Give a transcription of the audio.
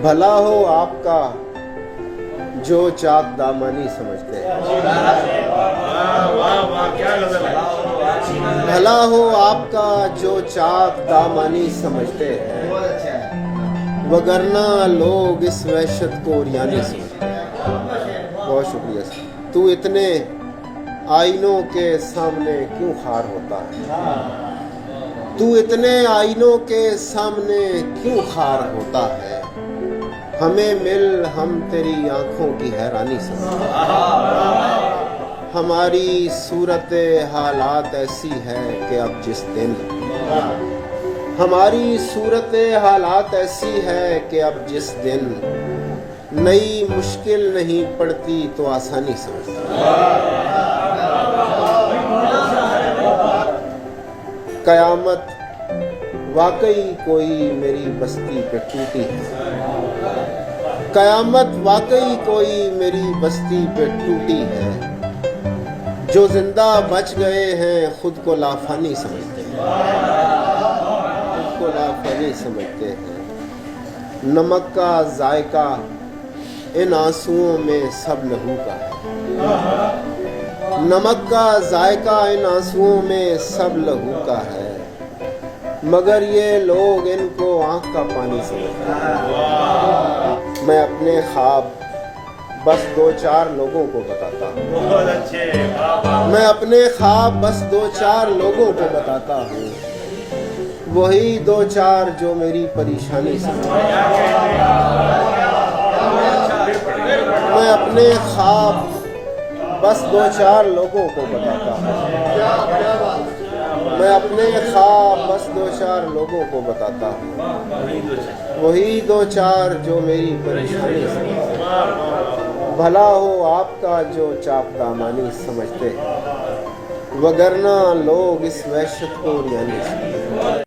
بھلا ہو آپ کا جو چاک دامانی سمجھتے ہیں، بھلا ہو آپ کا جو چاک دامانی سمجھتے ہیں، وگرنہ لوگ اس وحشت کو عریانی سمجھتے ہیں۔ بہت شکریہ سر۔ تو اتنے آئینوں کے سامنے کیوں خار ہوتا ہے؟ تو اتنے آئینوں کے سامنے کیوں خار ہوتا ہے؟ ہمیں مل ہم تیری آنکھوں کی حیرانی سمجھتے ہیں۔ ہماری صورت حالات ایسی ہے کہ اب جس دن، ہماری صورت حالات ایسی ہے کہ اب جس دن نئی مشکل نہیں پڑتی تو آسانی سمجھتے ہیں۔ قیامت واقعی کوئی میری بستی پہ ٹوٹی ہے، قیامت واقعی کوئی میری بستی پہ ٹوٹی ہے، جو زندہ بچ گئے ہیں خود کو لافانی سمجھتے ہیں، خود کو لافانی سمجھتے ہیں۔ نمک کا ذائقہ ان آنسوؤں میں سب لہو کا ہے، نمک کا ذائقہ ان آنسوؤں میں سب لہو کا ہے، مگر یہ لوگ ان کو آنکھ کا پانی سمجھتے ہیں۔ میں اپنے خواب بس دو چار لوگوں کو بتاتا ہوں، میں اپنے خواب بس دو چار لوگوں کو بتاتا ہوں، وہی دو چار جو میری پریشانی سمجھتے ہیں۔ میں اپنے خواب بس دو چار لوگوں کو بتاتا ہوں، میں اپنے خواب بس دو چار لوگوں کو بتاتا ہوں، وہی دو چار جو میری پریشانی سمجھتے ہیں۔ بھلا ہو آپ کا جو چاک دامانی سمجھتے ہیں، وگرنہ لوگ اس وحشت کو عریانی سمجھتے ہیں۔